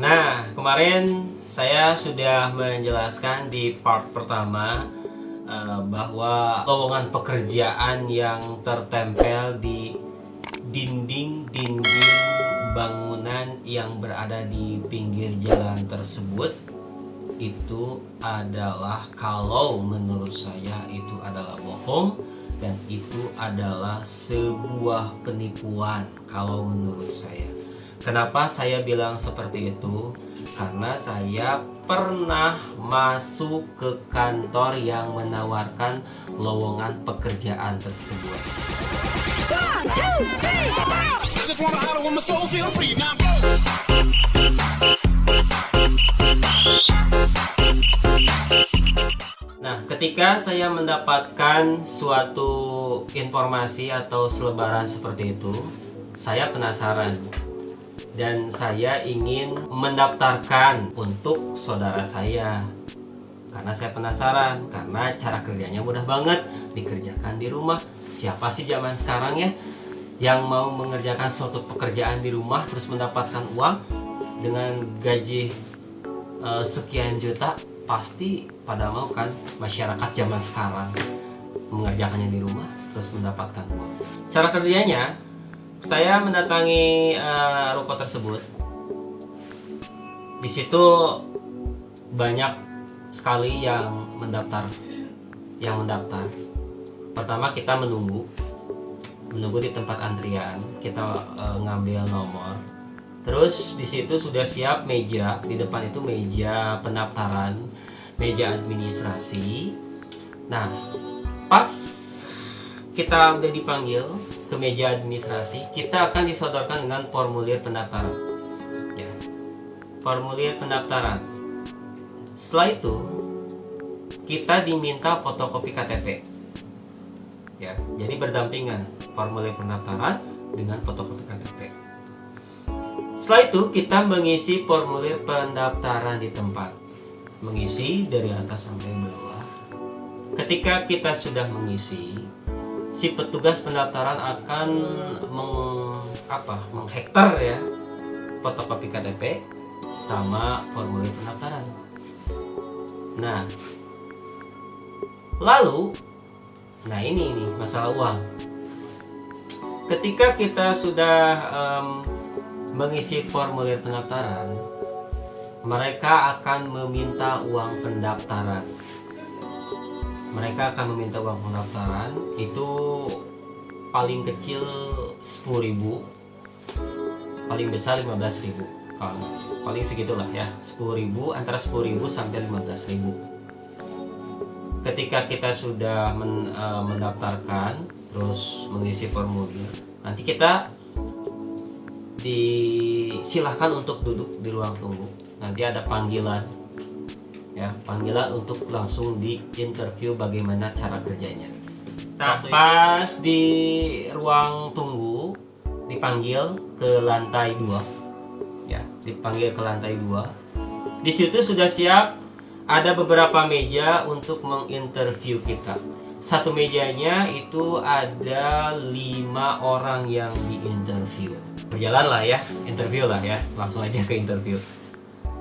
Nah, kemarin saya sudah menjelaskan di part pertama bahwa lowongan pekerjaan yang tertempel di dinding-dinding bangunan yang berada di pinggir jalan tersebut itu adalah, kalau menurut saya itu adalah bohong dan itu adalah sebuah penipuan kalau menurut saya. Kenapa saya bilang seperti itu? Karena saya pernah masuk ke kantor yang menawarkan lowongan pekerjaan tersebut. Nah, ketika saya mendapatkan suatu informasi atau selebaran seperti itu, saya penasaran. Dan saya ingin mendaftarkan untuk saudara saya. Karena saya penasaran, karena cara kerjanya mudah banget, dikerjakan di rumah. Siapa sih zaman sekarang ya yang mau mengerjakan suatu pekerjaan di rumah terus mendapatkan uang dengan gaji sekian juta? Pasti pada mau kan masyarakat zaman sekarang mengerjakannya di rumah terus mendapatkan uang. Cara kerjanya, saya mendatangi ruko tersebut. Di situ banyak sekali yang mendaftar. Pertama kita menunggu di tempat antrian. Kita ngambil nomor. Terus di situ sudah siap meja. Di depan itu meja pendaftaran, meja administrasi. Nah, pas kita udah dipanggil ke meja administrasi, kita akan disodorkan dengan formulir pendaftaran. Ya, formulir pendaftaran. Setelah itu, kita diminta fotokopi KTP. Ya, jadi berdampingan formulir pendaftaran dengan fotokopi KTP. Setelah itu, kita mengisi formulir pendaftaran di tempat. Mengisi dari atas sampai bawah. Ketika kita sudah mengisi, si petugas pendaftaran akan menghektar ya fotokopi KTP sama formulir pendaftaran. Nah, lalu ini masalah uang. Ketika kita sudah mengisi formulir pendaftaran, mereka akan meminta uang pendaftaran. Itu paling kecil 10.000, paling besar 15.000. Kalau paling segitulah ya, 10.000, antara 10.000 sampai 15.000. Ketika kita sudah mendaftarkan terus mengisi formulir, nanti kita disilahkan untuk duduk di ruang tunggu. Nanti ada panggilan untuk langsung diinterview bagaimana cara kerjanya. Nah, pas di ruang tunggu dipanggil ke lantai 2. Di situ sudah siap ada beberapa meja untuk menginterview kita. Satu mejanya itu ada 5 orang yang diinterview. Berjalan lah ya, interview lah ya, langsung aja ke interview.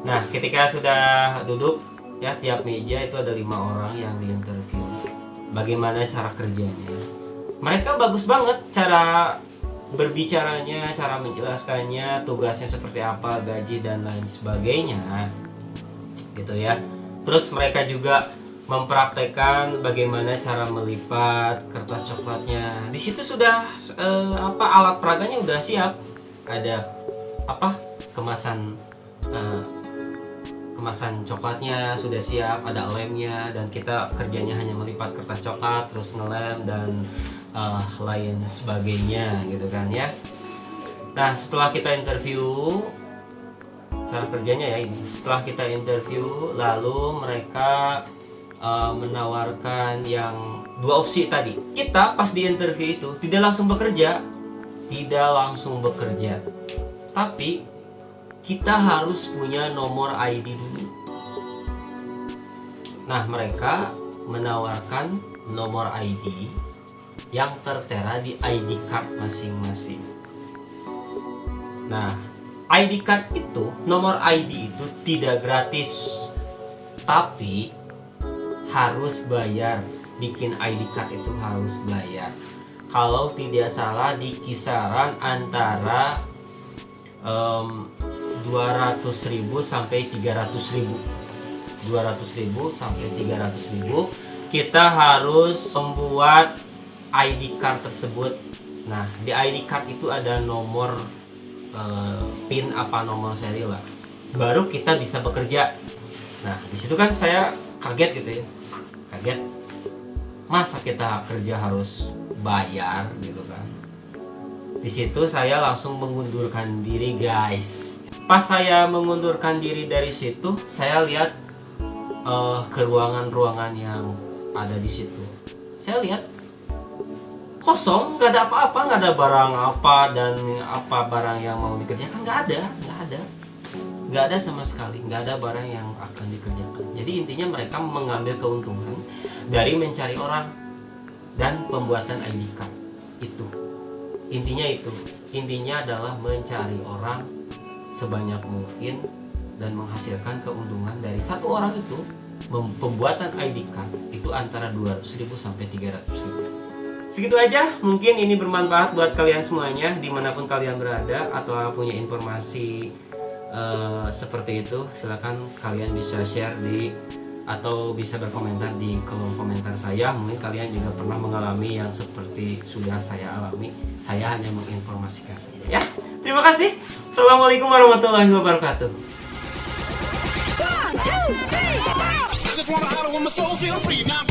Nah, ketika sudah duduk ya, tiap meja itu ada 5 orang yang diinterview. Bagaimana cara kerjanya? Mereka bagus banget cara berbicaranya, cara menjelaskannya, tugasnya seperti apa, gaji dan lain sebagainya, gitu ya. Terus mereka juga mempraktekkan bagaimana cara melipat kertas coklatnya. Di situ sudah alat peraganya udah siap. Ada kemasan coklatnya sudah siap, ada lemnya, dan kita kerjanya hanya melipat kertas coklat terus ngelem dan lain sebagainya gitu kan ya. Nah, setelah kita interview, cara kerjanya ya ini. Setelah kita interview, lalu mereka menawarkan yang 2 opsi tadi. Kita pas di interview itu tidak langsung bekerja, tapi kita harus punya nomor ID dulu. Nah, mereka menawarkan nomor ID yang tertera di ID card masing-masing. Nah, ID card itu, nomor ID itu tidak gratis, tapi harus bayar. Bikin ID card itu harus bayar. Kalau tidak salah di kisaran antara 200.000 sampai 300.000. 200.000 sampai 300.000 kita harus membuat ID card tersebut. Nah, di ID card itu ada nomor PIN apa nomor seri lah. Baru kita bisa bekerja. Nah, di situ kan saya kaget gitu ya. Kaget. Masa kita kerja harus bayar gitu kan. Di situ saya langsung mengundurkan diri, guys. Pas saya mengundurkan diri dari situ, saya lihat ke ruangan-ruangan yang ada di situ. Saya lihat kosong, nggak ada apa-apa, nggak ada barang apa dan apa barang yang mau dikerjakan, nggak ada sama sekali, nggak ada barang yang akan dikerjakan. Jadi intinya mereka mengambil keuntungan dari mencari orang dan pembuatan ID card itu. Intinya adalah mencari orang sebanyak mungkin dan menghasilkan keuntungan dari satu orang itu. Pembuatan ID card itu antara 200.000 sampai 300.000. Segitu aja, mungkin ini bermanfaat buat kalian semuanya dimanapun kalian berada, atau punya informasi seperti itu, silakan kalian bisa share atau bisa berkomentar di kolom komentar saya. Mungkin kalian juga pernah mengalami yang seperti sudah saya alami. Saya hanya menginformasikan saja ya. Terima kasih. Assalamualaikum warahmatullahi wabarakatuh. I just wanna holler when my soul feel free now.